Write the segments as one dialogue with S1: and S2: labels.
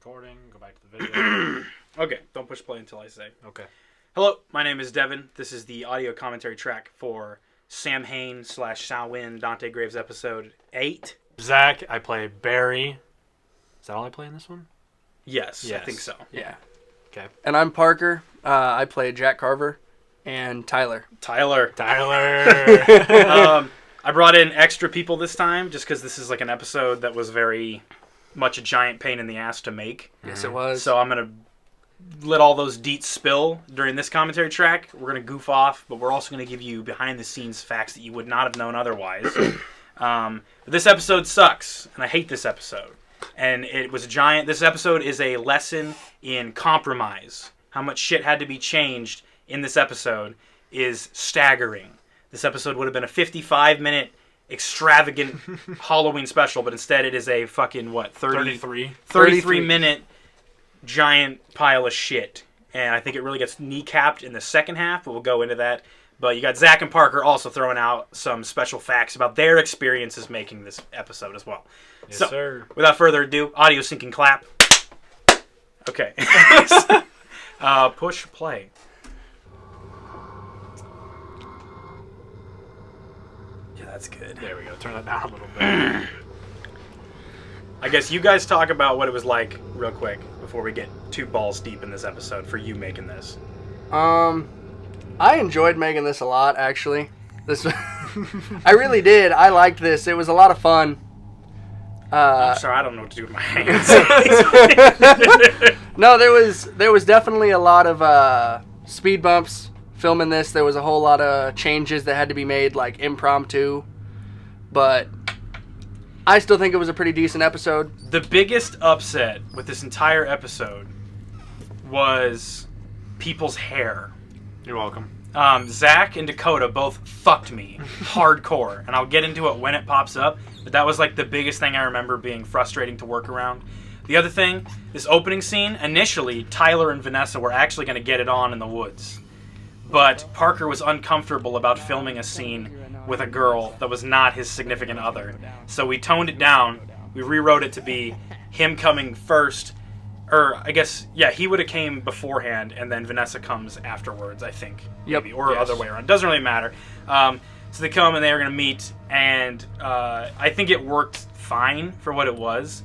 S1: recording. Go back to the video.
S2: Okay, don't push play until I say.
S1: Okay.
S2: Hello, my name is Devin. This is the audio commentary track for Samhain / Samhain Dante Graves episode 8.
S1: Zach, I play Barry. Is that all I play in this one?
S2: Yes, I think so.
S3: Yeah.
S1: Okay.
S3: And I'm Parker. I play Jack Carver. And Tyler.
S2: Tyler. I brought in extra people this time just because this is like an episode that was very much a giant pain in the ass to make.
S3: Yes, it was.
S2: So I'm going to let all those deets spill during this commentary track. We're going to goof off, but we're also going to give you behind-the-scenes facts that you would not have known otherwise. This episode sucks, and I hate this episode. And it was a giant... This episode is a lesson in compromise. How much shit had to be changed in this episode is staggering. This episode would have been a 55-minute extravagant Halloween special, but instead it is a fucking, 33-minute giant pile of shit. And I think it really gets kneecapped in the second half, but we'll go into that. But you got Zach and Parker also throwing out some special facts about their experiences making this episode as well.
S1: Yes,
S2: so,
S1: sir.
S2: Without further ado, audio sync and clap. Okay. Push play. Yeah, that's good.
S1: There we go. Turn that down a little bit.
S2: I guess you guys talk about what it was like real quick before we get too balls deep in this episode for you making this.
S3: I enjoyed making this a lot, actually. I really did. I liked this. It was a lot of fun.
S2: I'm sorry, I don't know what to do with my hands.
S3: No, there was definitely a lot of speed bumps filming this. There was a whole lot of changes that had to be made, like impromptu. But I still think it was a pretty decent episode.
S2: The biggest upset with this entire episode was people's hair.
S1: You're welcome.
S2: Zach and Dakota both fucked me hardcore, and I'll get into it when it pops up, but that was like the biggest thing I remember being frustrating to work around. The other thing, this opening scene, initially Tyler and Vanessa were actually going to get it on in the woods, but Parker was uncomfortable about filming a scene with a girl that was not his significant other, so we toned it down. We rewrote it to be him coming first. Or, I guess, yeah, he would have came beforehand, and then Vanessa comes afterwards, I think.
S3: Yep.
S2: Maybe, or other way around. Doesn't really matter. So they come, and they were going to meet, and I think it worked fine for what it was.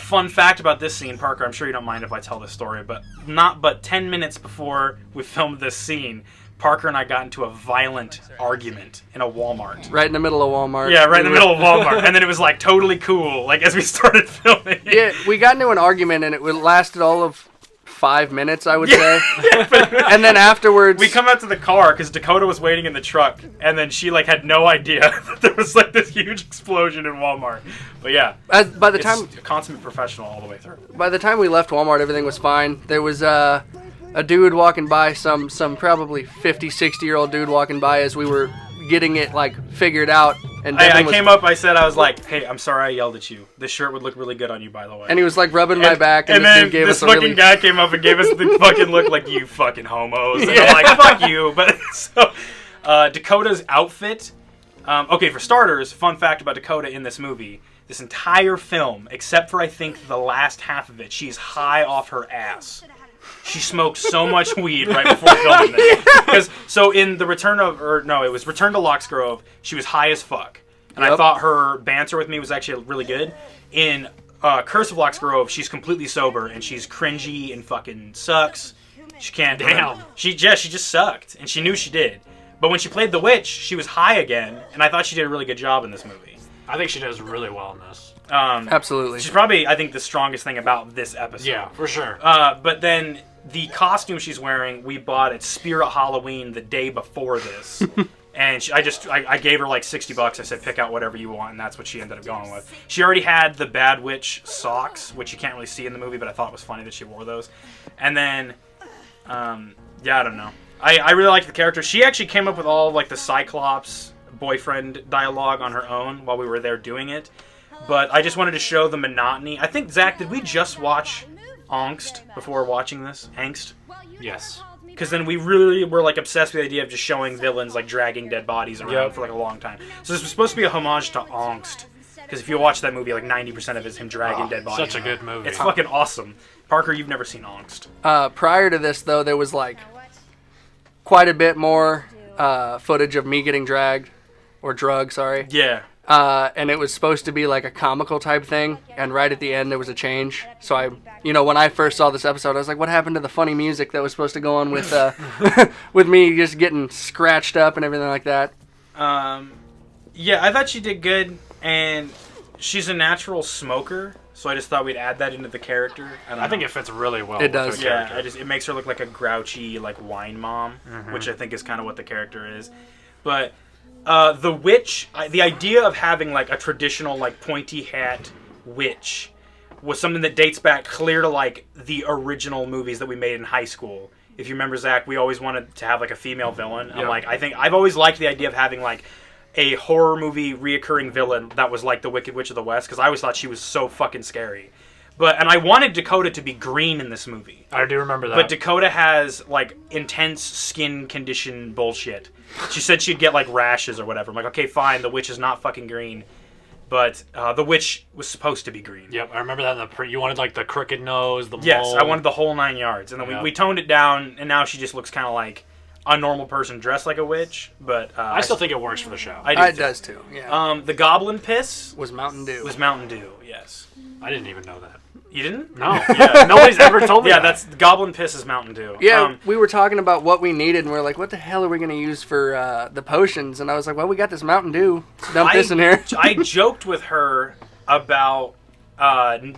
S2: Fun fact about this scene, Parker, I'm sure you don't mind if I tell this story, but not but 10 minutes before we filmed this scene, Parker and I got into a violent argument in a Walmart.
S3: Right in the middle of Walmart.
S2: Yeah, right in the middle of Walmart. And then it was like totally cool, like as we started filming.
S3: Yeah, we got into an argument and it lasted all of 5 minutes, I would say. And then afterwards...
S2: We come out to the car because Dakota was waiting in the truck, and then she like had no idea that there was like this huge explosion in Walmart. But yeah,
S3: by the time
S2: a consummate professional all the way through.
S3: By the time we left Walmart, everything was fine. There was a dude walking by, some probably 50, 60-year-old dude walking by as we were getting it like figured out. And
S2: I came up, I was like, hey, I'm sorry I yelled at you. This shirt would look really good on you, by the way.
S3: And he was like rubbing my back, and
S2: then
S3: dude gave
S2: this
S3: us
S2: fucking guy came up and gave us the fucking look like, you fucking homos. And I'm like, fuck you. But so, Dakota's outfit, okay, for starters, fun fact about Dakota in this movie, this entire film, except for I think the last half of it, she's high off her ass. She smoked so much weed right before filming this. Because so in the Return to Lock's Grove, she was high as fuck, and I thought her banter with me was actually really good. In Curse of Lock's Grove, she's completely sober and she's cringy and fucking sucks. She can't.
S1: Damn.
S2: She just sucked, and she knew she did. But when she played the witch, she was high again, and I thought she did a really good job in this movie.
S1: I think she does really well in this.
S3: Absolutely.
S2: She's probably, I think, the strongest thing about this episode.
S1: Yeah, for sure.
S2: But then the costume she's wearing, we bought at Spirit Halloween the day before this. And I gave her like $60. I said, pick out whatever you want, and that's what she ended up going with. She already had the Bad Witch socks, which you can't really see in the movie, but I thought it was funny that she wore those. And then, I don't know. I really liked the character. She actually came up with all like the Cyclops boyfriend dialogue on her own while we were there doing it. But I just wanted to show the monotony. I think, Zach, did we just watch Angst before watching this? Angst?
S1: Yes.
S2: Because then we really were like obsessed with the idea of just showing villains like dragging dead bodies around for like a long time. So this was supposed to be a homage to Angst. Because if you watch that movie, like 90% of it is him dragging dead bodies.
S1: Such a good movie.
S2: It's fucking awesome. Parker, you've never seen Angst.
S3: Prior to this, though, there was like quite a bit more footage of me getting dragged or drugged. Sorry.
S2: Yeah.
S3: And it was supposed to be like a comical type thing, and right at the end there was a change. So when I first saw this episode, I was like, what happened to the funny music that was supposed to go on with with me just getting scratched up and everything like that?
S2: Yeah, I thought she did good, and she's a natural smoker, so I just thought we'd add that into the character.
S1: I think it fits really well.
S3: It does.
S2: Yeah, it makes her look like a grouchy, like, wine mom, which I think is kind of what the character is. But the witch, the idea of having like a traditional like pointy hat witch was something that dates back clear to like the original movies that we made in high school. If you remember, Zach, we always wanted to have like a female villain.
S1: Yep.
S2: I think I've always liked the idea of having like a horror movie reoccurring villain that was like the Wicked Witch of the West, because I always thought she was so fucking scary. And I wanted Dakota to be green in this movie.
S1: I do remember that.
S2: But Dakota has like intense skin condition bullshit. She said she'd get like rashes or whatever. I'm like, okay, fine, the witch is not fucking green. But the witch was supposed to be green.
S1: Yep, I remember that. You wanted like the crooked nose, the
S2: Yes,
S1: mole.
S2: I wanted the whole 9 yards. And then we toned it down, and now she just looks kind of like a normal person dressed like a witch. But
S1: I still think it works for the show.
S3: It does too, yeah.
S2: The goblin piss
S3: was Mountain Dew.
S2: was Mountain Dew, yes.
S1: I didn't even know that.
S2: You didn't?
S1: No. Yeah, nobody's ever told me
S2: Yeah,
S1: that.
S2: the goblin piss is Mountain Dew.
S3: Yeah, we were talking about what we needed, and we are like, what the hell are we going to use for the potions? And I was like, well, we got this Mountain Dew. Let's dump this in here.
S2: I joked with her about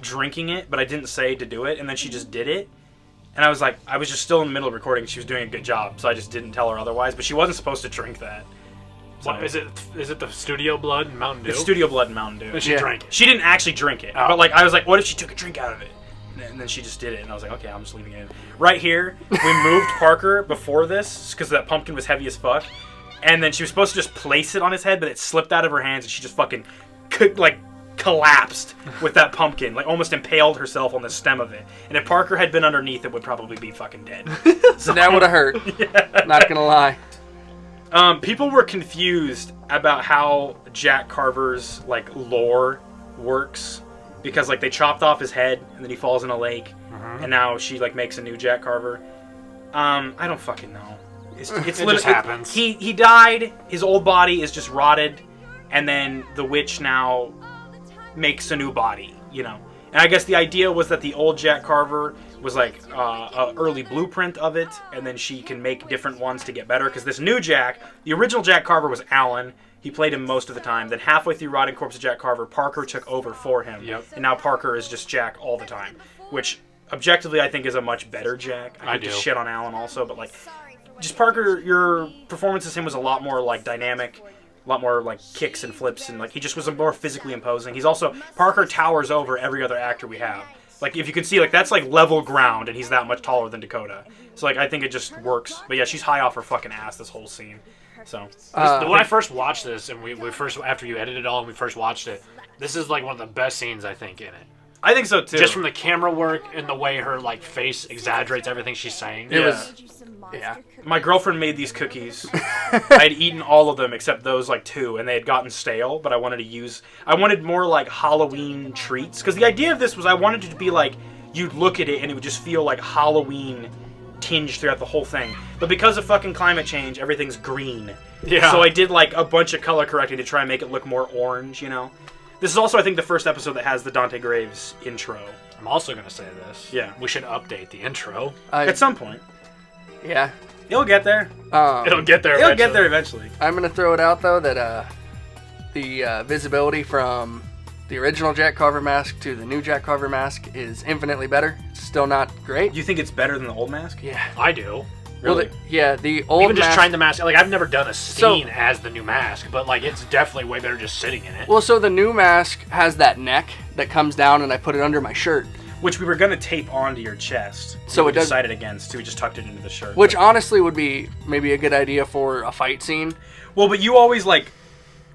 S2: drinking it, but I didn't say to do it, and then she just did it. And I was like, I was just still in the middle of recording. She was doing a good job, so I just didn't tell her otherwise. But she wasn't supposed to drink that. So,
S1: What, is it the Studio Blood and Mountain Dew?
S2: It's Studio Blood and Mountain Dew.
S1: And she drank it.
S2: She didn't actually drink it,
S1: Oh.
S2: but like I was like, what if she took a drink out of it? And then she just did it, and I was like, okay, I'm just leaving it in. Right here, we moved Parker before this because that pumpkin was heavy as fuck, and then she was supposed to just place it on his head, but it slipped out of her hands, and she just fucking collapsed with that pumpkin, like almost impaled herself on the stem of it. And if Parker had been underneath, it would probably be fucking dead.
S3: So that would have hurt. Yeah. Not gonna lie.
S2: People were confused about how Jack Carver's like lore works, because like they chopped off his head and then he falls in a lake, and now she like makes a new Jack Carver. I don't fucking know. It
S1: just happens.
S2: He died. His old body is just rotted, and then the witch now makes a new body. And I guess the idea was that the old Jack Carver was like an early blueprint of it, and then she can make different ones to get better. Because this new Jack, the original Jack Carver was Alan. He played him most of the time. Then halfway through Rotting Corpse of Jack Carver, Parker took over for him.
S1: Yep.
S2: And now Parker is just Jack all the time, which objectively I think is a much better Jack. I
S1: do.
S2: just shit on Alan also, but like, just Parker, your performance as him was a lot more like dynamic, a lot more like kicks and flips, and like he just was more physically imposing. He's also, Parker towers over every other actor we have. Like if you can see, like that's like level ground, and he's that much taller than Dakota. So like I think it just works. But yeah, she's high off her fucking ass this whole scene. So
S1: when I first watched this, and we first, after you edited it all and we first watched it, this is like one of the best scenes I think in it.
S2: I think so too.
S1: Just from the camera work and the way her like face exaggerates everything she's saying.
S3: It was. Yeah.
S2: My girlfriend made these cookies. I had eaten all of them except those like 2, and they had gotten stale, but I wanted more like Halloween treats, because the idea of this was I wanted it to be like you'd look at it and it would just feel like Halloween tinged throughout the whole thing. But because of fucking climate change, everything's green.
S1: Yeah.
S2: So I did like a bunch of color correcting to try and make it look more orange, This is also, I think, the first episode that has the Dante Graves intro.
S1: I'm also going to say this.
S2: Yeah.
S1: We should update the intro.
S2: At some point.
S3: Yeah.
S2: It'll get there.
S1: It'll get there
S2: It'll
S1: eventually.
S2: get there eventually.
S3: I'm gonna throw it out though that the visibility from the original Jack Carver mask to the new Jack Carver mask is infinitely better. It's still not great.
S2: You think it's better than the old mask?
S3: Yeah.
S1: I do.
S2: Really?
S3: Well, the old
S1: Even just
S3: mask,
S1: trying the mask. Like, I've never done a scene as the new mask, but, like, it's definitely way better just sitting in it.
S3: Well, so the new mask has that neck that comes down, and I put it under my shirt.
S2: Which we were going to tape onto your chest.
S3: So
S2: we
S3: it does-
S2: decided against, so we just tucked it into the shirt.
S3: Which honestly would be maybe a good idea for a fight scene.
S2: Well, but you always, like...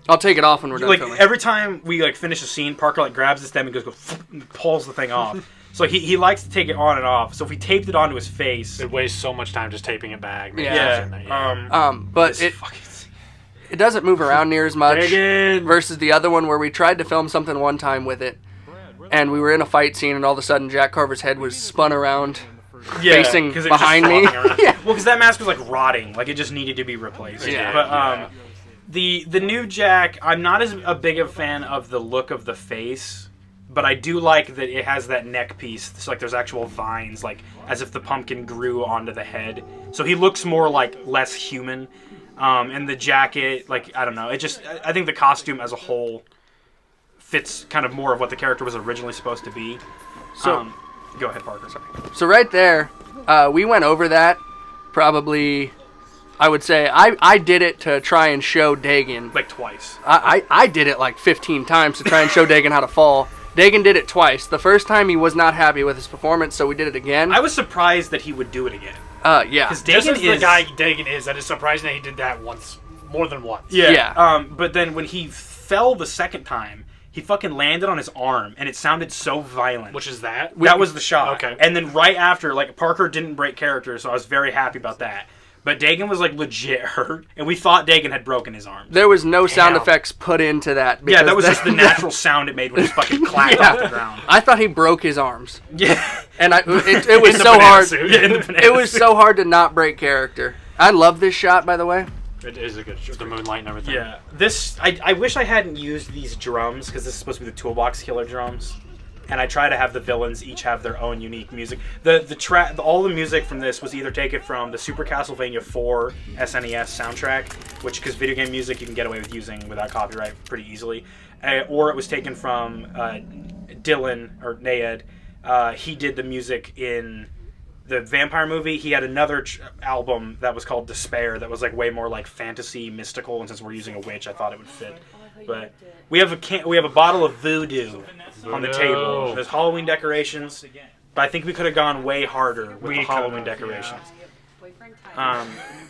S3: I'll take it off when we're done
S2: Like,
S3: filming.
S2: every time we, like, finish a scene, Parker, like, grabs the stem and goes and pulls the thing off. So he likes to take it on and off. So if we taped it onto his face...
S1: It wastes so much time just taping it back. making
S3: Yeah.
S1: it in there,
S3: But
S2: this
S3: it
S2: fucking...
S3: it doesn't move around near as much
S1: Megan!
S3: versus the other one where we tried to film something one time with it, and we were in a fight scene, and all of a sudden Jack Carver's head was spun around, facing
S2: 'cause it was just
S3: behind me.
S2: flopping around.
S3: Yeah.
S2: Well, because that mask was like rotting, like it just needed to be replaced.
S3: Yeah.
S2: But the new Jack, I'm not as a big a fan of the look of the face, but I do like that it has that neck piece. It's like there's actual vines, like as if the pumpkin grew onto the head. So he looks more like less human. And the jacket, like I don't know, I think the costume as a whole fits kind of more of what the character was originally supposed to be.
S3: So
S2: go ahead, Parker. Sorry.
S3: So right there, we went over that probably. I would say I did it to try and show Dagan.
S2: Like twice.
S3: I did it like 15 times to try and show Dagan how to fall. Dagan did it twice. The first time he was not happy with his performance, so we did it again.
S2: I was surprised that he would do it again.
S3: Yeah.
S2: Because
S1: This
S2: Dagan
S1: is the guy Dagan is. That is surprising that he did that more than once.
S3: Yeah.
S2: But then when he fell the second time, he fucking landed on his arm, and it sounded so violent.
S1: Which is that?
S2: That was the shot.
S1: Okay.
S2: And then right after, like, Parker didn't break character, so I was very happy about that. But Dagan was, like, legit hurt, and we thought Dagan had broken his arm.
S3: There was no sound
S1: Damn.
S3: effects put into that.
S2: Yeah, that was just the natural sound it made when it just fucking clacked
S3: Yeah.
S2: off the ground.
S3: I thought he broke his arms.
S2: Yeah.
S3: And it was
S1: In the
S3: so
S1: banana
S3: hard.
S1: suit.
S2: Yeah, in the banana
S3: It was
S2: suit.
S3: so hard to not break character. I love this shot, by the way.
S1: It is a good show. The moonlight and everything.
S2: Yeah. I wish I hadn't used these drums, because this is supposed to be the Toolbox Killer drums. And I try to have the villains each have their own unique music. All the music from this was either taken from the Super Castlevania 4 SNES soundtrack, which, because video game music you can get away with using without copyright pretty easily, or it was taken from Dylan, or Nayed. He did the music in the vampire movie. He had another album that was called Despair that was like way more like fantasy, mystical, and since we're using a witch, I thought it would fit. But we have a bottle of voodoo on the table. There's Halloween decorations, but I think we could have gone way harder with the Halloween decorations.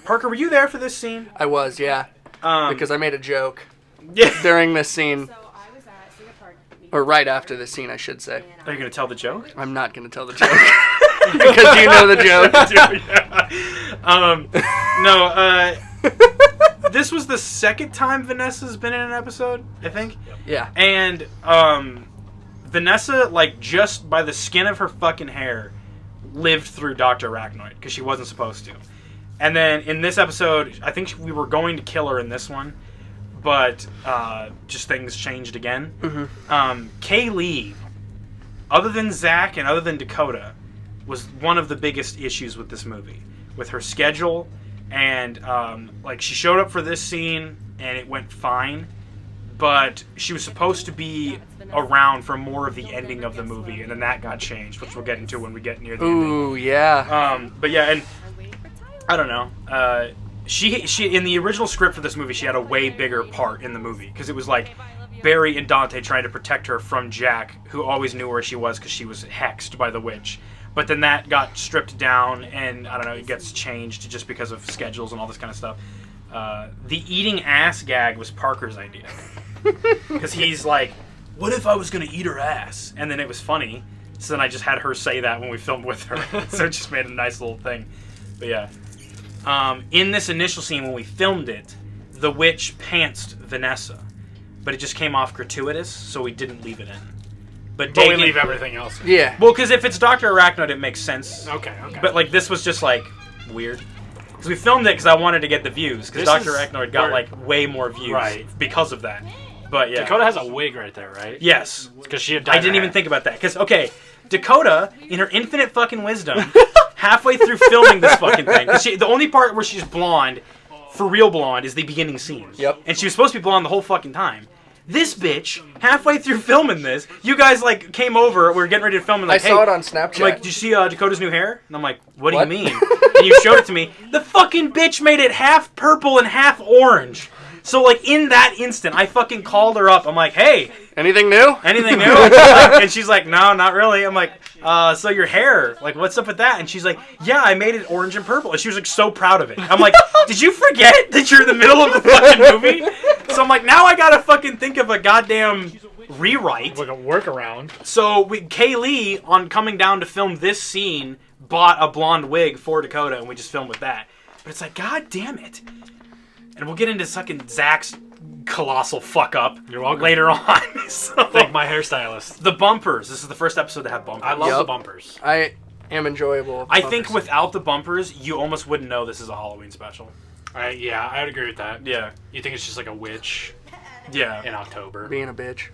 S2: Parker, were you there for this scene?
S3: I was, yeah. Because I made a joke
S2: Yeah.
S3: during this scene. Or right after this scene, I should say.
S2: Are you gonna tell the joke?
S3: I'm not going to tell the joke. Because you know the joke.
S2: This was the second time Vanessa's been in an episode, I think.
S3: Yeah.
S2: And Vanessa, like, just by the skin of her fucking hair, lived through Dr. Arachnoid, because she wasn't supposed to. And then in this episode, I think we were going to kill her in this one, but just things changed again.
S3: Mm-hmm.
S2: Kaylee, other than Zach and other than Dakota, was one of the biggest issues with this movie. With her schedule, and like, she showed up for this scene, and it went fine, but she was supposed to be around for more of the ending of the movie, and then that got changed, which we'll get into when we get near the ending.
S3: Ooh, yeah.
S2: But yeah, and I don't know. She in the original script for this movie, she had a way bigger part in the movie, because it was like Barry and Dante trying to protect her from Jack, who always knew where she was because she was hexed by the witch. But then that got stripped down, and I don't know, it gets changed just because of schedules and all this kind of stuff. The eating ass gag was Parker's idea, because he's like, "What if I was gonna eat her ass?" And then it was funny, so then I just had her say that when we filmed with her, so it just made a nice little thing. But yeah, in this initial scene when we filmed it, the witch pantsed Vanessa, but it just came off gratuitous, so we didn't leave it in. But
S1: we
S2: Dagan,
S1: leave everything else.
S3: Yeah.
S2: well, because if it's Dr. Arachnid, it makes sense.
S1: Okay.
S2: But like, this was just like weird. Because we filmed it because I wanted to get the views, because
S1: This
S2: Dr.
S1: is
S2: Arachnid got
S1: where-
S2: like way more views
S1: Right.
S2: because of that. But yeah.
S1: Dakota has a wig right there, right?
S2: Yes.
S1: Because she had dyed
S2: I didn't
S1: her
S2: even
S1: hair.
S2: think about that. Because, okay, Dakota, in her infinite fucking wisdom, halfway through filming this fucking thing, 'cause the only part where she's blonde, for real blonde, is the beginning scene.
S3: Yep.
S2: And she was supposed to be blonde the whole fucking time. This bitch, halfway through filming this, you guys, like, came over, we were getting ready to film, and
S3: I
S2: like,
S3: saw
S2: hey,
S3: it on Snapchat.
S2: like, did you see Dakota's new hair? And I'm like, what do
S3: What?
S2: you mean? And you showed it to me. The fucking bitch made it half purple and half orange. So, like, in that instant, I fucking called her up. I'm like, hey,
S3: Anything new?
S2: anything new? And she's like, no, not really. I'm like, so your hair, like, what's up with that? And she's like, yeah, I made it orange and purple. And she was, like, so proud of it. I'm like, did you forget that you're in the middle of the fucking movie? So I'm like, now I gotta fucking think of a goddamn rewrite.
S1: Like a workaround.
S2: So Kaylee, on coming down to film this scene, bought a blonde wig for Dakota, and we just filmed with that. But it's like, god damn it. and we'll get into fucking Zach's colossal fuck up
S1: You're welcome.
S2: later on. So,
S1: Thank my hairstylist.
S2: the bumpers. This is the first episode to have bumpers.
S1: I love
S3: Yup.
S1: the bumpers.
S3: I am enjoyable.
S2: I think without the bumpers, you almost wouldn't know this is a Halloween special.
S1: Yeah, I would agree with that.
S2: Yeah.
S1: You think it's just like a witch
S2: Yeah.
S1: in October?
S3: being a bitch.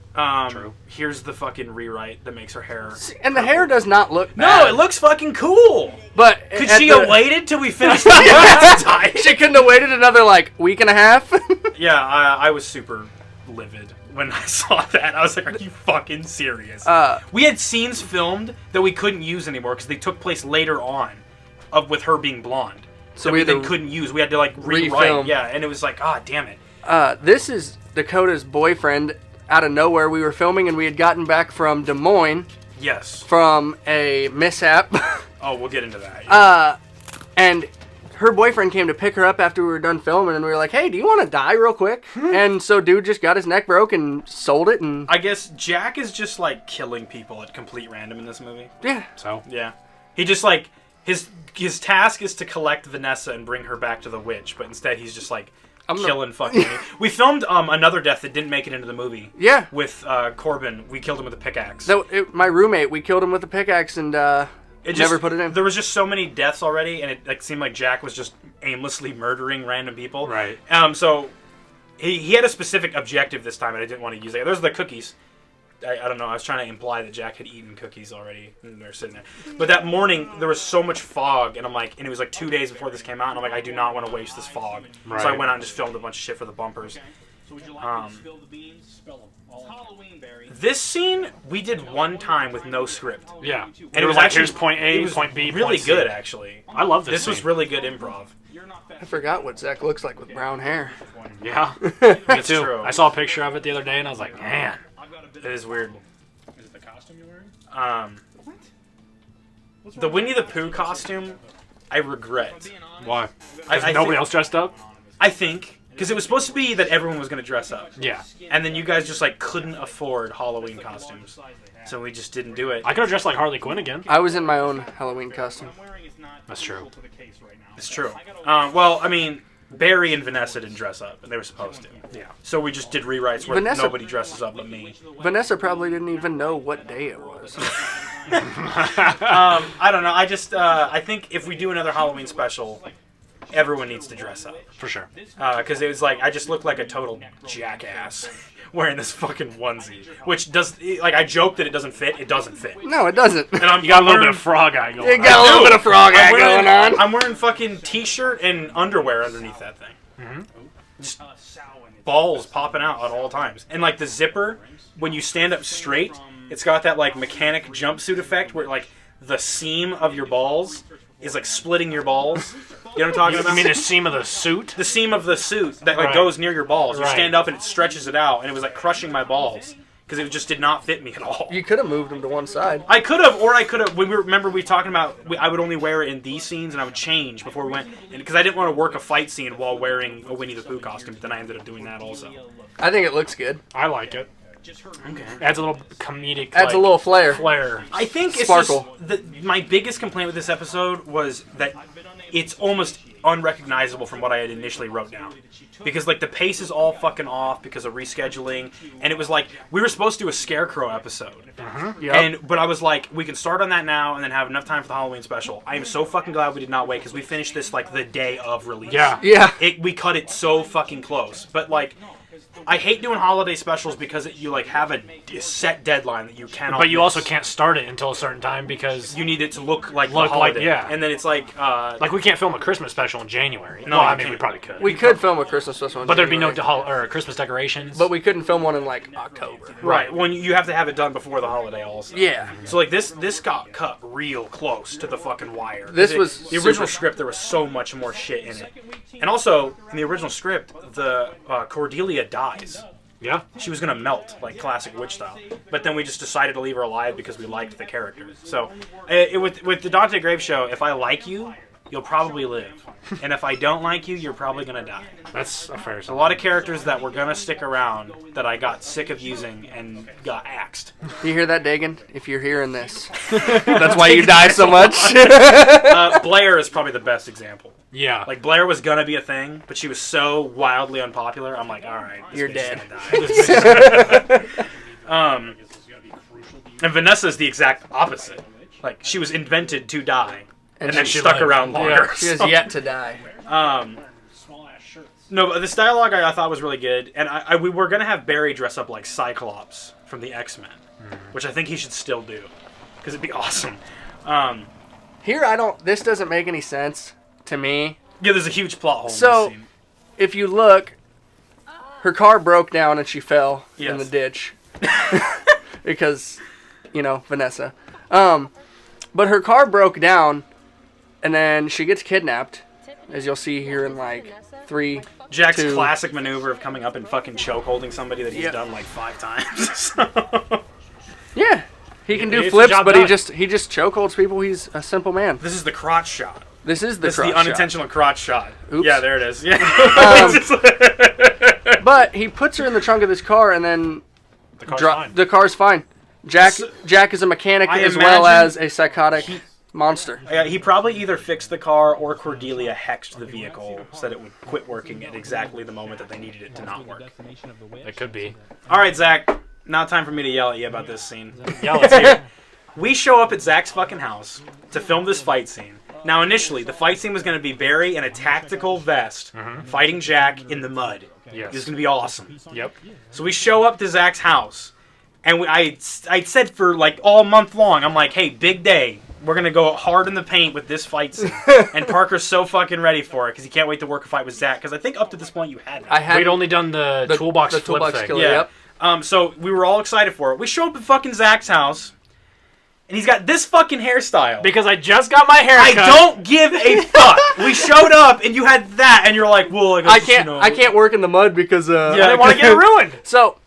S1: True.
S2: Here's the fucking rewrite that makes her hair.
S3: And the hair does not look
S2: No,
S3: bad.
S2: it looks fucking cool.
S3: But
S2: Could
S3: at
S2: she
S3: the-
S2: have waited till we finished the tie?
S3: She couldn't have waited another week and a half.
S2: Yeah, I was super livid when I saw that. I was like, are you fucking serious? We had scenes filmed that we couldn't use anymore because they took place later on with her being blonde.
S3: So
S2: that
S3: we
S2: we
S3: had to
S2: then couldn't use. We had to rewrite.
S3: refilm.
S2: Yeah, and it was like, ah, damn it.
S3: This is Dakota's boyfriend. Out of nowhere, we were filming and we had gotten back from Des Moines
S2: Yes.
S3: from a mishap.
S2: Oh, we'll get into that.
S3: And her boyfriend came to pick her up after we were done filming, and we were like, hey, do you want to die real quick? And so dude just got his neck broke and sold it, and
S2: I guess Jack is just killing people at complete random in this movie.
S3: yeah.
S1: So
S2: Yeah. He just his task is to collect Vanessa and bring her back to the witch, but instead he's just killing fucking. We filmed another death that didn't make it into the movie.
S3: Yeah.
S2: With Corbin, we killed him with a pickaxe.
S3: My roommate, we killed him with a pickaxe and never put it in.
S2: There was just so many deaths already, and it seemed like Jack was just aimlessly murdering random people.
S1: Right.
S2: So he had a specific objective this time, and I didn't want to use it. There's the cookies. I don't know. I was trying to imply that Jack had eaten cookies already, and they're sitting there. But that morning, there was so much fog, and and it was 2 days before this came out, and I'm like, I do not want to waste this fog.
S1: Right.
S2: So I went out and just filmed a bunch of shit for the bumpers.
S4: So would you like me to spill the beans? Spill them. Halloween berry.
S2: This scene we did one time with no script,
S1: yeah,
S2: and
S1: it was
S2: actually
S1: here's point A,
S2: it was
S1: point B,
S2: really
S1: point C.
S2: good actually.
S1: I love this.
S2: This was
S1: scene.
S2: really good improv.
S3: I forgot what Zach looks like with brown hair.
S1: Yeah, me too.
S2: true.
S1: I saw a picture of it the other day, and I was like, man.
S2: It is weird.
S4: Is it the costume you're wearing?
S2: The Winnie the Pooh costume, I regret.
S1: Why?
S2: I
S1: Nobody
S2: think-
S1: else dressed up?
S2: I think because it was supposed to be that everyone was going to dress up,
S1: Yeah.
S2: and then you guys just couldn't afford Halloween costumes, so we just didn't do it.
S1: I could have dressed like Harley Quinn again.
S3: I was in my own Halloween costume.
S1: That's true.
S2: It's true. Well, I mean, Barry and Vanessa didn't dress up, and they were supposed to.
S1: Yeah.
S2: So we just did rewrites where
S3: Vanessa-
S2: nobody dresses up but me.
S3: Vanessa probably didn't even know what day it was.
S2: I don't know. I think if we do another Halloween special, everyone needs to dress up.
S1: For sure.
S2: Because it was I just look like a total jackass wearing this fucking onesie. Which I joke that it doesn't fit. It doesn't fit.
S3: No, it doesn't.
S2: And I'm
S1: You got a little
S2: wearing-
S1: bit of frog eye going
S3: You
S1: on.
S3: got a little bit of frog eye going on.
S2: I'm wearing fucking t-shirt and underwear underneath that thing. Just balls popping out at all times. And the zipper, when you stand up straight, it's got that mechanic jumpsuit effect where the seam of your balls is splitting your balls. You know what I'm talking about?
S1: You mean the seam of the suit?
S2: The seam of the suit that
S1: Right.
S2: goes near your balls. You
S1: Right.
S2: stand up and it stretches it out, and it was crushing my balls because it just did not fit me at all.
S3: You could have moved him to one side.
S2: I could have, or I could have. Remember we talking about I would only wear it in these scenes, and I would change before we went, because I didn't want to work a fight scene while wearing a Winnie the Pooh costume. But then I ended up doing that also.
S3: I think it looks good.
S1: I like it.
S2: Okay.
S1: Adds a little comedic.
S3: Adds a little flair.
S1: flair.
S2: I think it's
S3: Sparkle.
S2: just my biggest complaint with this episode was that it's almost unrecognizable from what I had initially wrote down. Because the pace is all fucking off because of rescheduling, and it was we were supposed to do a Scarecrow episode.
S3: Yep.
S2: But I was we can start on that now and then have enough time for the Halloween special. I am so fucking glad we did not wait because we finished this the day of release.
S1: Yeah.
S3: Yeah.
S2: We cut it so fucking close. But I hate doing holiday specials because you have a set deadline that you cannot.
S1: But you
S2: miss.
S1: also can't start it until a certain time because
S2: You need it to look like the
S1: Look like-
S2: holiday.
S1: yeah.
S2: And then it's
S1: we can't film a Christmas special in January.
S2: No,
S1: well, I
S2: you
S1: mean we
S2: can't.
S1: probably could.
S3: We could film a Christmas special in
S1: but there'd be no
S3: January.
S1: Christmas decorations.
S3: But we couldn't film one in October.
S2: right. When you have to have it done before the holiday also.
S3: Yeah.
S2: So this got cut real close to the fucking wire.
S3: This was
S2: the original
S3: super-
S2: script. There was so much more shit in it, and also in the original script, the Cordelia dies.
S1: yeah.
S2: She was gonna melt like classic witch style, but then we just decided to leave her alive because we liked the character. So with the Dante Graves show, if I like you, you'll probably live. And if I don't like you, you're probably going to die.
S1: That's a fair
S2: A
S1: assumption.
S2: lot of characters that were going to stick around that I got sick of using and got axed.
S3: You hear that, Dagan? If you're hearing this, that's why you die so much.
S2: Blair is probably the best example.
S1: Yeah.
S2: Like, Blair was going to be a thing, but she was so wildly unpopular, I'm like, all right, this
S3: You're
S2: bitch is gonna die. And Vanessa's the exact opposite. Like, she was invented to die, and then
S3: she
S2: stuck
S1: lived.
S2: around longer.
S1: Yeah.
S3: She has
S2: So,
S3: yet to die.
S2: no, but this dialogue I thought was really good, and we were going to have Barry dress up like Cyclops from the X-Men, which I think he should still do, because it'd be awesome.
S3: Here, this doesn't make any sense to me.
S2: Yeah, there's a huge plot hole
S3: So-
S2: in this scene.
S3: If you look, her car broke down and she fell in
S2: Yes.
S3: the ditch. Because, Vanessa. But her car broke down, and then she gets kidnapped, as you'll see here in, 3...
S2: Jack's
S3: 2.
S2: classic maneuver of coming up and fucking choke holding somebody that he's
S3: Yeah.
S2: done like 5 times. So-
S3: Yeah, he can do
S1: It's the
S3: flips,
S1: job
S3: but
S1: done.
S3: he just chokeholds people. He's a simple man.
S2: This is the crotch shot.
S3: This is
S2: This is
S3: crotch
S2: the unintentional crotch shot.
S3: Oops.
S2: Yeah, there it is. Yeah.
S3: shot. But he puts her in the trunk of this car, and then
S1: The car's fine.
S3: the car's fine. Jack
S2: So-
S3: Jack is a mechanic
S2: I
S3: as well
S2: imagine
S3: as a psychotic monster.
S2: Yeah, he probably either fixed the car or Cordelia hexed the vehicle so that it would quit working at exactly the moment that they needed it to not work.
S1: It could be.
S2: All right, Zach. Now time for me to yell at you about this scene.
S1: Yeah, let's hear it.
S2: We show up at Zach's fucking house to film this fight scene. Now, initially, the fight scene was going to be Barry in a tactical vest fighting Jack in the mud.
S1: Yes.
S2: It was going to be awesome.
S1: Yep.
S2: So we show up to Zach's house, and I said for like all month long, I'm like, hey, big day. We're going to go hard in the paint with this fight scene. And Parker's so fucking ready for it because he can't wait to work a fight with Zach. Because I think up to this point you had that.
S3: I had
S1: We'd only done the toolbox
S3: the
S1: flip
S3: toolbox
S1: thing.
S3: killer.
S2: Yeah.
S3: Yep.
S2: So we were all excited for it. We show up at fucking Zach's house, and he's got this fucking hairstyle.
S1: Because I just got my hair
S2: I
S1: cut.
S2: don't give a fuck. We showed up, and you had that, and you're like, well,
S3: I can't work in the mud because
S1: I didn't want to get it ruined.
S3: So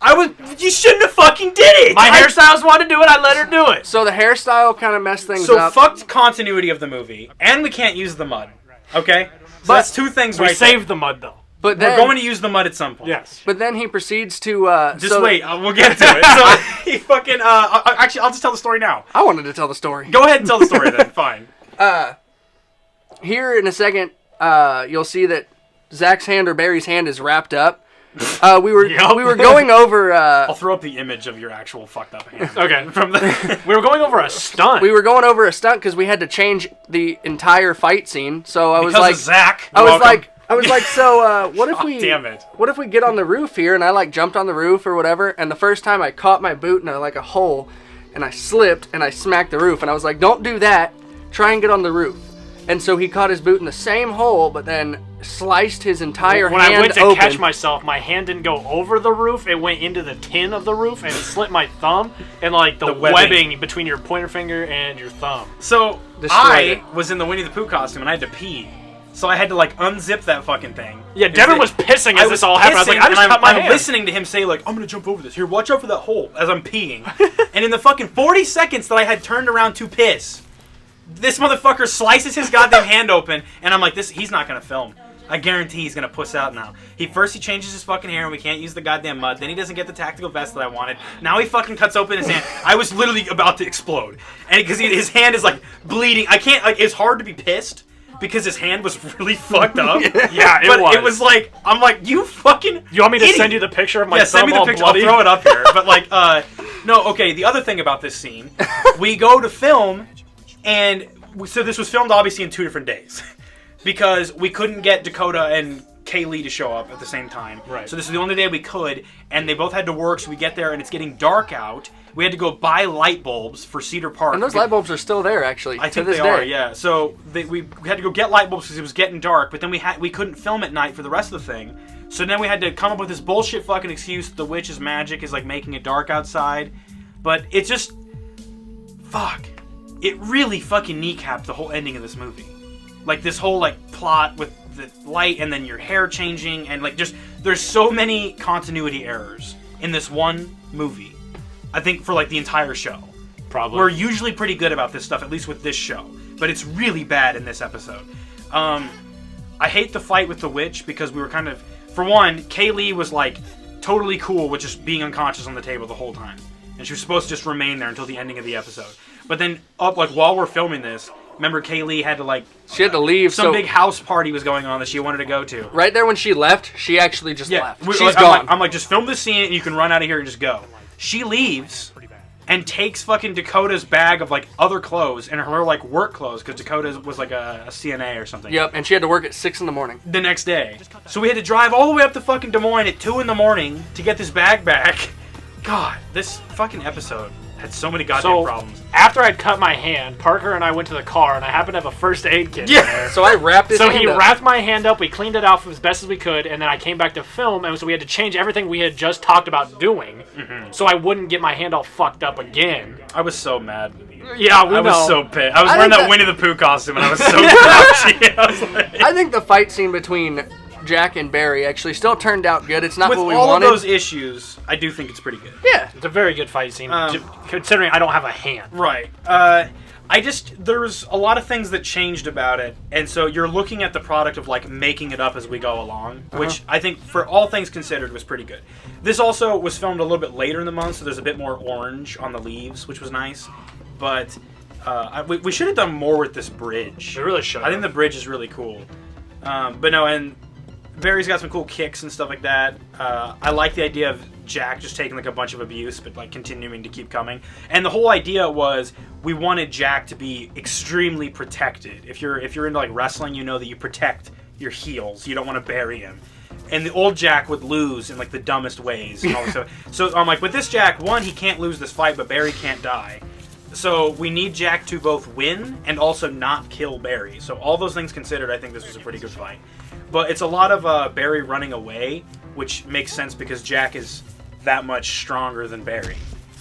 S2: You shouldn't have fucking did it.
S1: My hairstylist wanted to do it. I let her do it.
S3: the hairstyle kind of messed things
S2: So
S3: up.
S2: fucked continuity of the movie, and we can't use the mud. Okay, so
S3: But
S2: that's 2 things
S1: We
S2: right
S1: saved the mud, though.
S3: But
S2: there.
S3: then
S2: We're going to use the mud at some point.
S1: Yes.
S3: But then he proceeds to
S2: Just wait. We'll get to it. So he fucking. Actually, I'll just tell the story now.
S3: I wanted to tell the story.
S2: Go ahead and tell the story then. Fine.
S3: Here in a second, you'll see that Zach's hand or Barry's hand is wrapped up. We were
S1: Yup.
S3: we were going over
S2: I'll throw up the image of your actual fucked up hand.
S1: Okay.
S2: From the.
S1: We were going over a stunt.
S3: a stunt because we had to change the entire fight scene. So I was
S2: Because
S3: like,
S2: of Zach.
S3: I was
S2: welcome.
S3: like, so what if
S2: God
S3: we
S2: damn it.
S3: what if we get on the roof here? And I jumped on the roof or whatever. And the first time I caught my boot in a hole, and I slipped and I smacked the roof. And I was like, don't do that. Try and get on the roof. And so he caught his boot in the same hole, but then sliced his entire
S1: when
S3: hand
S1: I went to
S3: open.
S1: catch myself, my hand didn't go over the roof. It went into the tin of the roof and it slit my thumb and the
S2: webbing.
S1: webbing between your pointer finger and your thumb.
S2: So
S3: Destroyed
S2: I was in the Winnie the Pooh costume and I had to pee. So I had to unzip that fucking thing.
S1: Yeah, Devin was pissing as this all happened. I was like, I
S2: pissing,
S1: just
S2: and
S1: cut my
S2: I'm
S1: hand.
S2: listening to him say I'm gonna jump over this. Here, watch out for that hole as I'm peeing. And in the fucking 40 seconds that I had turned around to piss, this motherfucker slices his goddamn hand open, and I'm like, he's not gonna film. I guarantee he's gonna puss out now. He changes his fucking hair and we can't use the goddamn mud. Then he doesn't get the tactical vest that I wanted. Now he fucking cuts open his hand. I was literally about to explode. And because his hand is bleeding. I can't, it's hard to be pissed because his hand was really fucked up.
S1: Yeah,
S2: But it was I'm like, you fucking
S1: You want me to
S2: idiot.
S1: send you the picture of my
S2: Yeah,
S1: thumb
S2: send me the
S1: all
S2: picture.
S1: bloody?
S2: I'll throw it up here. But no, okay. The other thing about this scene, we go to film, and so this was filmed obviously in 2 different days because we couldn't get Dakota and Kaylee to show up at the same time.
S1: Right.
S2: So this is the only day we could, and they both had to work. So we get there, and it's getting dark out. We had to go buy light bulbs for Cedar Park.
S3: And those light bulbs are still there, actually.
S2: I
S3: to
S2: think
S3: this
S2: they
S3: day.
S2: are, yeah. So we had to go get light bulbs because it was getting dark, but then we couldn't film at night for the rest of the thing. So then we had to come up with this bullshit fucking excuse that the witch's magic is making it dark outside. But it just... Fuck. It really fucking kneecapped the whole ending of this movie. This whole plot with the light and then your hair changing and there's so many continuity errors in this one movie. I think for the entire show.
S1: Probably.
S2: We're usually pretty good about this stuff, at least with this show. But it's really bad in this episode. I hate the fight with the witch because we were kind of... For one, Kaylee was, like, totally cool with just being unconscious on the table the whole time. And she was supposed to just remain there until the ending of the episode. But then, while we're filming this, remember Kaylee had to, like...
S3: She had to leave,
S2: Some big house party was going on that she wanted to go to.
S3: Right there when she left, she actually just left. She's
S2: like,
S3: gone.
S2: I'm like, just film this scene and you can run out of here and just go. She leaves and takes fucking Dakota's bag of, like, other clothes and her, like, work clothes, because Dakota was, like, a CNA or something.
S3: Yep, and she had to work at 6 in the morning.
S2: The next day. So we had to drive all the way up to fucking Des Moines at 2 in the morning to get this bag back. God, this fucking episode had so many goddamn problems.
S1: After I'd cut my hand, Parker and I went to the car, and I happened to have a first aid kit in there.
S3: So I wrapped his hand
S1: he
S3: up.
S1: wrapped my hand up, we cleaned it off as best as we could, and then I came back to film, and so we had to change everything we had just talked about doing, so I wouldn't get my hand all fucked up again.
S2: I was so mad.
S1: Yeah, we
S2: I
S1: know.
S2: was so pissed. I was wearing
S3: think
S2: that Winnie the Pooh costume, and I was so grouchy. I was like...
S3: I think the fight scene between Jack and Barry actually still turned out good. It's not
S2: With
S3: what we
S2: all
S3: wanted.
S2: of those issues, I do think it's pretty good.
S3: Yeah.
S1: It's a very good fight scene, considering I don't have a hand.
S2: Right. There's a lot of things that changed about it, and so you're looking at the product of, like, making it up as we go along, which I think, for all things considered, was pretty good. This also was filmed a little bit later in the month, so there's a bit more orange on the leaves, which was nice, but we should have done more with this bridge.
S1: We really should.
S2: I think the bridge is really cool. But no, and Barry's got some cool kicks and stuff like that. I like the idea of Jack just taking, like, a bunch of abuse, but, like, continuing to keep coming. And the whole idea was we wanted Jack to be extremely protected. If you're into, like, wrestling, you know that you protect your heels. You don't want to bury him. And the old Jack would lose in, like, the dumbest ways. And all this stuff. So I'm like, with this Jack, one, he can't lose this fight, but Barry can't die. So we need Jack to both win and also not kill Barry. So all those things considered, I think this was a pretty good fight. But it's a lot of Barry running away, which makes sense because Jack is that much stronger than Barry.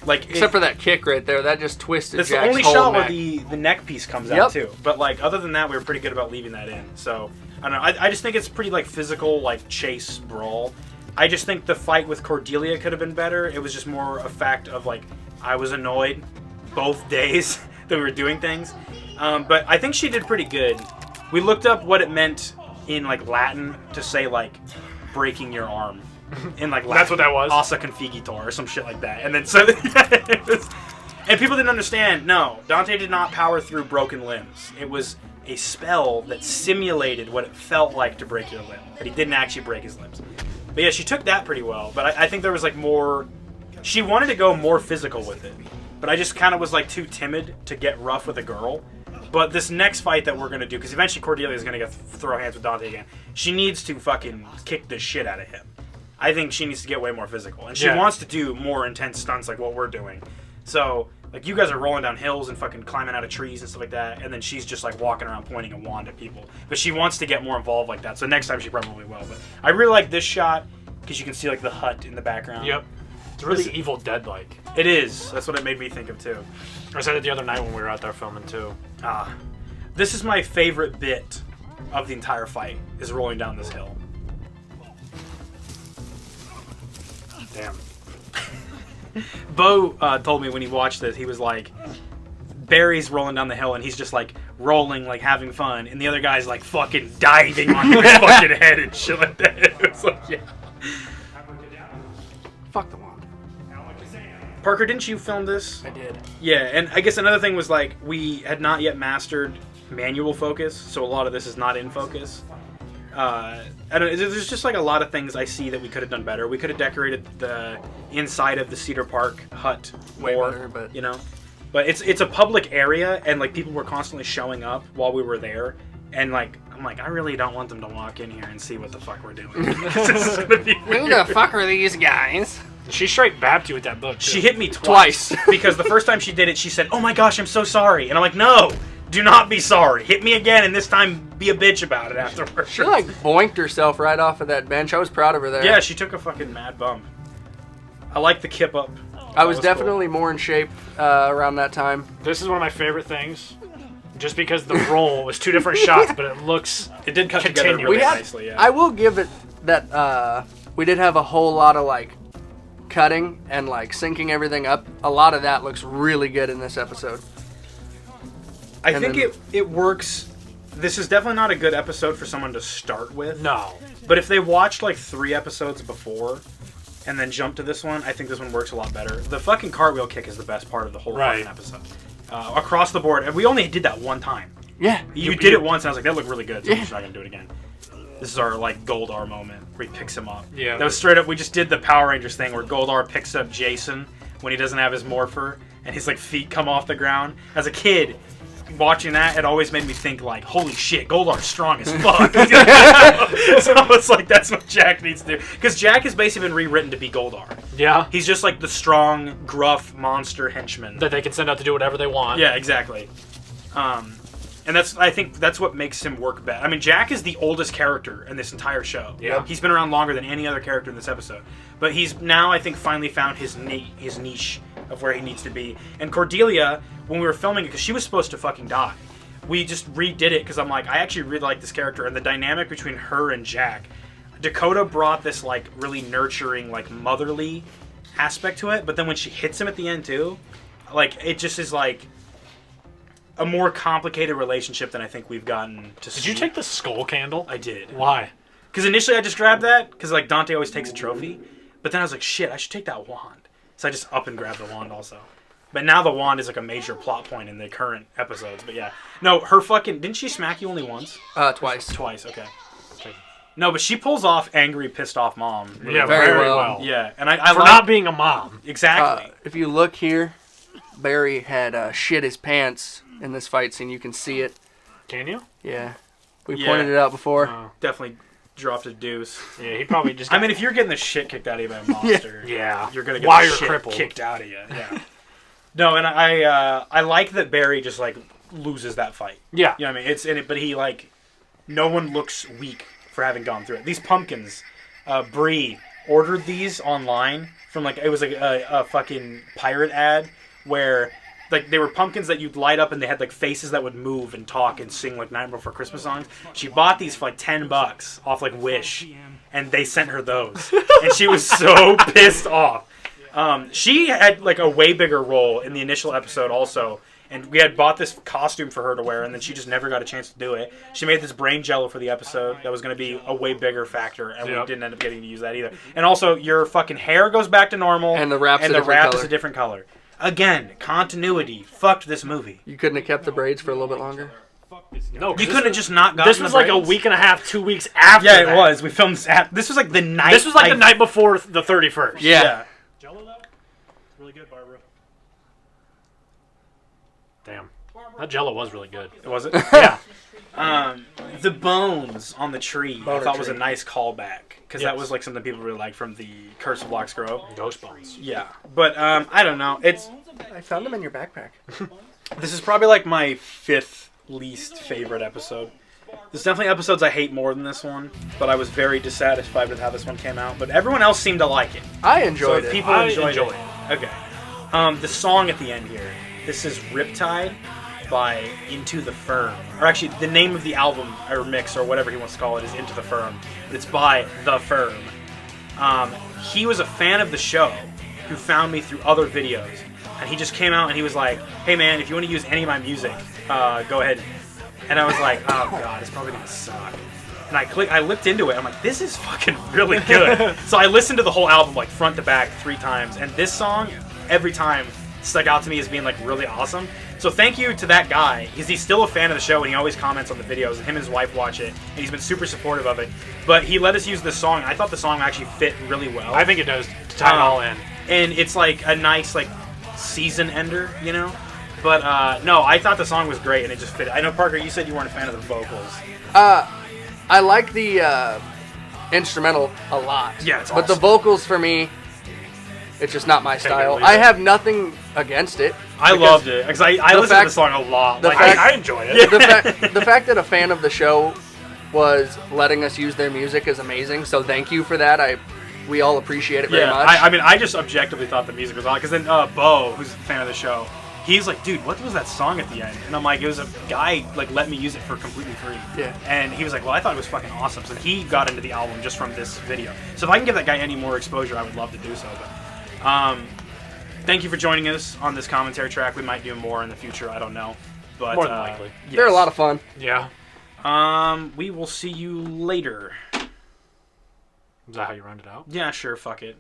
S2: Like,
S3: Except for that kick right there. That just twisted
S2: that's
S3: Jack's
S2: the only
S3: whole
S2: shot
S3: neck.
S2: where the neck piece comes out, too. But, like, other than that, we were pretty good about leaving that in. So, I don't know. I just think it's pretty, like, physical, like, chase brawl. I just think the fight with Cordelia could have been better. It was just more a fact of, like, I was annoyed both days that we were doing things. But I think she did pretty good. We looked up what it meant in, like, Latin to say, like, breaking your arm. In, like, Latin.
S1: That's what that was?
S2: Ossa configitor or some shit like that. And then so... and people didn't understand. No, Dante did not power through broken limbs. It was a spell that simulated what it felt like to break your limb. But he didn't actually break his limbs. But yeah, she took that pretty well. But I think there was, like, more... She wanted to go more physical with it. But I just kind of was, like, too timid to get rough with a girl. But this next fight that we're going to do, because eventually Cordelia is going to throw hands with Dante again, she needs to fucking kick the shit out of him. I think she needs to get way more physical. And she wants to do more intense stunts like what we're doing. So, like, you guys are rolling down hills and fucking climbing out of trees and stuff like that, and then she's just, like, walking around pointing a wand at people. But she wants to get more involved like that, so next time she probably will. But I really like this shot, because you can see, like, the hut in the background.
S1: Yep. It's really Evil Dead-like.
S2: It is. That's what it made me think of, too.
S1: I said it the other night when we were out there filming, too.
S2: This is my favorite bit of the entire fight, is rolling down this hill.
S1: Damn.
S2: Bo told me when he watched this, he was like, Barry's rolling down the hill and he's just like rolling, like having fun, and the other guy's like fucking diving on his fucking head and shit like that. It was like, yeah.
S3: Fuck the wand.
S2: Parker, didn't you film this?
S3: I did.
S2: Yeah, and I guess another thing was like we had not yet mastered manual focus, so a lot of this is not in focus. I don't know, there's just like a lot of things I see that we could have done better. We could have decorated the inside of the Cedar Park hut
S3: Way
S2: more,
S3: better, but
S2: you know. But it's a public area, and like people were constantly showing up while we were there, and like I'm like I really don't want them to walk in here and see what the fuck we're doing. This is gonna be
S3: who the fuck are these guys?
S1: She straight bapped you with that book, too.
S2: She hit me twice because the first time she did it, she said, "Oh my gosh, I'm so sorry," and I'm like, "No, do not be sorry. Hit me again, and this time be a bitch about it afterwards."
S3: She like boinked herself right off of that bench. I was proud of her there.
S2: Yeah, she took a fucking mad bump. I like the kip up.
S3: I was definitely more in shape around that time.
S1: This is one of my favorite things. Just because the roll was two different shots, but
S2: it did cut together
S1: continuous.
S2: really nicely, yeah.
S3: I will give it that we did have a whole lot of like cutting and like syncing everything up, a lot of that looks really good in this episode.
S2: I
S3: And
S2: think
S3: then-
S2: it works. This is definitely not a good episode for someone to start with.
S1: No.
S2: But if they watched like 3 episodes before and then jump to this one, I think this one works a lot better. The fucking cartwheel kick is the best part of the whole
S1: Right.
S2: fucking episode. Across the board. And we only did that one time.
S3: Yeah.
S2: You did it once and I was like, that looked really good, so I'm
S3: Yeah.
S2: just not going to do it again. This is our like Goldar moment where he picks him up.
S1: Yeah.
S2: That was straight up, we just did the Power Rangers thing where Goldar picks up Jason when he doesn't have his morpher and his like feet come off the ground. As a kid, watching that, it always made me think like, holy shit, Goldar's strong as fuck. So it's like, that's what Jack needs to do. Because Jack has basically been rewritten to be Goldar.
S1: Yeah.
S2: He's just like the strong, gruff monster henchman.
S1: That they can send out to do whatever they want.
S2: Yeah, exactly. And I think that's what makes him work better. I mean, Jack is the oldest character in this entire show.
S1: Yeah.
S2: He's been around longer than any other character in this episode. But he's now, I think, finally found his niche of where he needs to be. And Cordelia, when we were filming it, because she was supposed to fucking die, we just redid it because I'm like, I actually really like this character. And the dynamic between her and Jack, Dakota brought this, like, really nurturing, like, motherly aspect to it. But then when she hits him at the end, too, like, it just is, like, a more complicated relationship than I think we've gotten to see.
S1: Did you take the skull candle?
S2: I did.
S1: Why?
S2: Because initially I just grabbed that, because like Dante always takes a trophy. But then I was like, shit, I should take that wand. So I just up and grabbed the wand also. But now the wand is like a major plot point in the current episodes. But yeah. No, her fucking... Didn't she smack you only once?
S3: Twice.
S2: Twice, okay. No, but she pulls off angry, pissed off mom. Really
S1: Yeah,
S2: well.
S3: Very
S1: very
S3: well.
S1: well.
S2: Yeah, and I
S1: For
S2: like...
S1: not being a mom.
S2: Exactly.
S3: If you look here, Barry had shit his pants in this fight scene. You can see it.
S1: Can you?
S3: Yeah. We
S2: Yeah.
S3: pointed it out before.
S1: Oh.
S2: Definitely dropped a deuce.
S1: Yeah, he probably just...
S2: I mean, if you're getting the shit kicked out of you by a monster,
S1: Yeah.
S2: you're gonna get
S1: While
S2: the
S1: you're
S2: shit
S1: crippled.
S2: kicked out of you. Yeah. No, and I like that Barry just like loses that fight.
S1: Yeah.
S2: You know what I mean? It's in it, but he like no one looks weak for having gone through it. These pumpkins, Bree ordered these online from like it was like a fucking pirate ad where like they were pumpkins that you'd light up and they had like faces that would move and talk and sing like Night Before Christmas songs. She bought these for like $10 off like Wish, and they sent her those, and she was so pissed off. She had like a way bigger role in the initial episode also, and we had bought this costume for her to wear, and then she just never got a chance to do it. She made this brain jello for the episode that was going to be a way bigger factor, and we didn't end up getting to use that either. And also, your fucking hair goes back to normal,
S3: And the wrap's
S2: and
S3: a
S2: the
S3: different
S2: wrap
S3: color.
S2: is a different color. Again, continuity fucked this movie.
S3: You couldn't have kept the braids for a little bit longer?
S1: No,
S2: You couldn't have just not gotten
S1: This was
S2: the
S1: like a
S2: braids?
S1: week and a half, 2 weeks after
S2: Yeah, it
S1: that.
S2: was. We filmed this was like the night.
S1: This was like the night before the 31st.
S3: Yeah.
S4: Jello though, really good, Barbara.
S1: Damn. That Jello was really good.
S2: Was it?
S1: Yeah.
S2: The bones on the tree I
S3: Boner
S2: thought was a
S3: tree.
S2: nice callback because that
S1: Yes.
S2: was like something people really liked from the Curse of Lock's Grove.
S1: Ghost bones.
S2: Yeah, but I don't know.
S3: I found them in your backpack.
S2: This is probably like my 5th least favorite episode. There's definitely episodes I hate more than this one, but I was very dissatisfied with how this one came out. But everyone else seemed to like it.
S3: I
S2: So
S3: enjoyed
S2: if
S3: it.
S2: people
S1: I
S2: enjoyed
S1: enjoyed
S2: it. Okay. The song at the end here. This is Riptide by Into the Firm. Or actually, the name of the album or mix or whatever he wants to call it is Into the Firm. But it's by The Firm. He was a fan of the show who found me through other videos. And he just came out and he was like, hey man, if you want to use any of my music, go ahead. And I was like, oh god, it's probably going to suck. And I looked into it. I'm like, this is fucking really good. So I listened to the whole album like front to back 3 times. And this song, every time, stuck out to me as being like really awesome. So thank you to that guy, because he's still a fan of the show and he always comments on the videos, and him and his wife watch it, and he's been super supportive of it. But he let us use this song, and I thought the song actually fit really well.
S1: I think it does to tie it all in.
S2: And it's like a nice like season ender, you know? But no, I thought the song was great and it just fit. I know, Parker, you said you weren't a fan of the vocals.
S3: I like the instrumental a lot.
S2: Yeah, it's
S3: But the
S2: awesome.
S3: vocals for me, it's just not my
S1: it
S3: style.
S1: or leave
S3: I
S1: it.
S3: have nothing against it.
S2: I
S3: because
S2: loved it because I listened to
S3: fact-
S2: the song a lot.
S3: the
S2: Like,
S3: fact-
S1: I enjoy it.
S3: The fact that a fan of the show was letting us use their music is amazing. So thank you for that. We all appreciate it very
S2: yeah,
S3: much.
S2: I mean, I just objectively thought the music was on because then Bo, who's a fan of the show, he's like, dude, what was that song at the end? And I'm like, it was a guy like let me use it for completely free.
S3: Yeah.
S2: And he was like, well, I thought it was fucking awesome. So he got into the album just from this video. So if I can give that guy any more exposure, I would love to do so. But Thank you for joining us on this commentary track. We might do more in the future. I don't know. But,
S1: More than likely.
S2: Yes.
S3: They're a lot of fun.
S1: Yeah.
S2: We will see you later.
S1: Is that how you round it out?
S2: Yeah, sure. Fuck it.